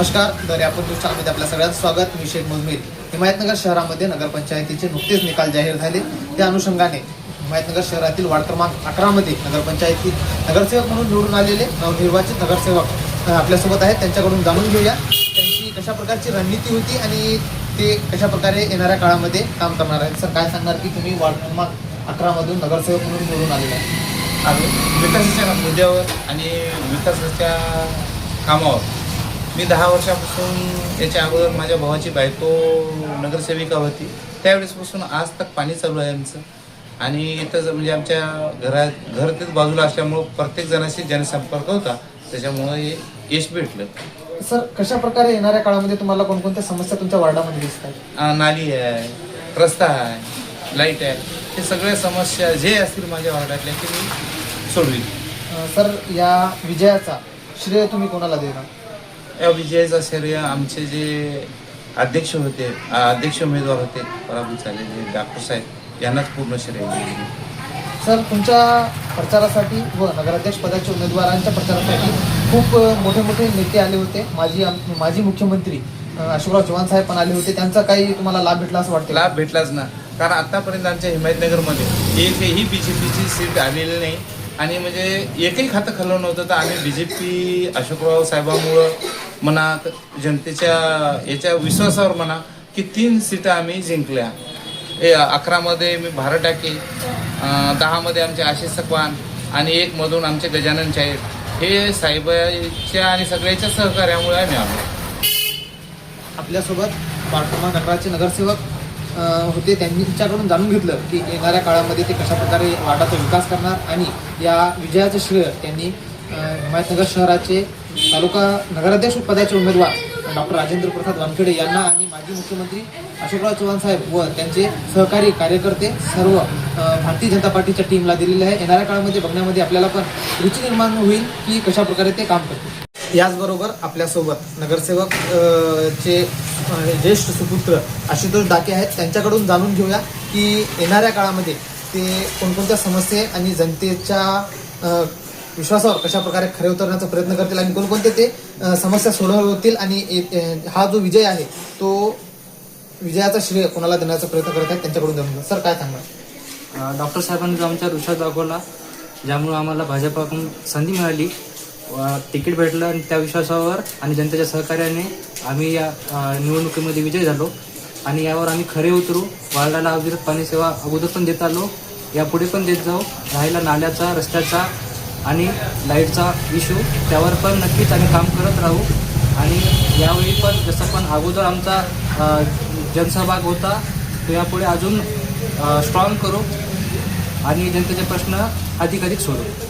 नमस्कार, दर्यापूर न्यूज चॅनलमध्ये आपल्या सगळ्यांचं स्वागत. मी शेख मुजमीर. हिमायतनगर शहरामध्ये नगरपंचायतीचे नुकतेच निकाल जाहीर झाले. त्या अनुषंगाने हिमायतनगर शहरातील वार्ड क्रमांक 11 मध्ये नगरपंचायतीत नगरसेवक म्हणून निवडून आलेले नवनिर्वाचित नगरसेवक आपल्यासोबत आहेत. त्यांच्याकडून जाणून घेऊया त्यांची कशा प्रकारची रणनीती होती आणि ते कशा प्रकारे येणाऱ्या काळामध्ये काम करणार आहेत. सर, काय सांगणार की तुम्ही वार्ड क्रमांक 11 मधून नगरसेवक म्हणून निवडून आलेले आहे? आणि विकासाच्या मुद्द्यावर आणि विकासाच्या कामावर मी 10 वर्षापासून याच्या अगोदर माझ्या भावाची बायको नगरसेविका होती. त्यावेळेसपासून आज तक पाणी चालू आहे आमचं. आणि इथं म्हणजे आमच्या घर तेच बाजूला असल्यामुळं प्रत्येक जणाशी जनसंपर्क होता, त्याच्यामुळं हे यश भेटलं. सर, कशा प्रकारे येणाऱ्या काळामध्ये तुम्हाला कोणकोणत्या समस्या तुमच्या वार्डामध्ये दिसतात? नाली आहे, रस्ता आहे, लाईट आहे, हे सगळ्या समस्या जे असतील माझ्या वार्डातल्या ते मी सोडवी. सर, या विजयाचा श्रेय तुम्ही कोणाला देणार? या विजयाचा श्रेय आमचे जे अध्यक्ष उमेदवार होते पराभूत झालेले डॉक्टर साहेब यांनाच पूर्ण श्रेय दिले. सर, तुमच्या प्रचारासाठी व नगराध्यक्ष पदाच्या उमेदवारांच्या प्रचारासाठी खूप मोठे मोठे नेते आले होते. माजी मुख्यमंत्री अशोकराव चव्हाण साहेब पण आले होते. त्यांचा काही तुम्हाला लाभ भेटला असं वाटतं? लाभ भेटलाच ना, कारण आतापर्यंत आमच्या हिमायतनगरमध्ये एकही BJPची सीट आलेली नाही. आणि म्हणजे एकही खातं खाल्लं नव्हतं. तर आम्ही BJP अशोकराव साहेबांमुळं म्हणा, जनतेच्या याच्या विश्वासावर म्हणा की 3 सीटं आम्ही जिंकल्या. 11 मध्ये मी भारत टाके, 10 मध्ये आमचे आशिष सकवान आणि 1 मधून आमचे गजानन चाहेर. हे साहेबांच्या आणि सगळ्याच्या सहकार्यामुळे आम्ही आलो. आपल्यासोबत वार्ड क्रमांक 11चे नगरसेवक होते. त्यांच्याकडून जाणून घेतलं की येणाऱ्या काळामध्ये ते कशाप्रकारे वार्डाचा विकास करणार आणि या विजयाचं श्रेय त्यांनी हिमायतनगर शहराचे तालुका नगराध्यक्ष पदाचे उमेदवार डॉक्टर राजेंद्र प्रसाद वानखेडे यांना आणि माजी मुख्यमंत्री अशोकराव चव्हाण साहेब व त्यांचे सहकारी कार्यकर्ते सर्व भारतीय जनता पार्टीच्या टीमला दिलेले आहे. येणाऱ्या काळामध्ये बघण्यामध्ये आपल्याला पण रुची निर्माण होईल की कशा प्रकारे ते काम करतील. याचबरोबर आपल्यासोबत नगरसेवक चे ज्येष्ठ सुपुत्र आशुतोष डाके आहेत. त्यांच्याकडून जाणून घेऊया की येणाऱ्या काळामध्ये ते कोणकोणत्या समस्या आणि जनतेच्या विश्वासावर कशा प्रकारे खरे उतरण्याचा प्रयत्न करतील आणि कोणकोणते ते समस्या सोडवतील आणि हा जो विजय आहे तो विजयाचा श्रेय कोणाला देण्याचा प्रयत्न करत आहेत त्यांच्याकडून जाणून घ्या. सर, काय सांगणार? डॉक्टर साहेबांनी जो आमच्या विश्वास दाखवला, ज्यामुळे आम्हाला भाजपाकडून संधी मिळाली, तिकीट भेटलं आणि त्या विश्वासावर आणि जनतेच्या सहकार्याने आम्ही या निवडणुकीमध्ये विजय झालो. आणि यावर आम्ही खरे उतरू. वार्डाला अविरत पाणी सेवा अगोदर पण देत आलो, यापुढे पण देत जाऊ. राहिला नाल्याचा, रस्त्याचा आणि लाईटचा इश्यू, त्यावर पण नक्कीच आम्ही काम करत राहू. आणि यावेळी पण जसं पण अगोदर आमचा जनसहभाग होता तो यापुढे अजून स्ट्रॉंग करू आणि जनतेचे प्रश्न अधिकाधिक सोडवू.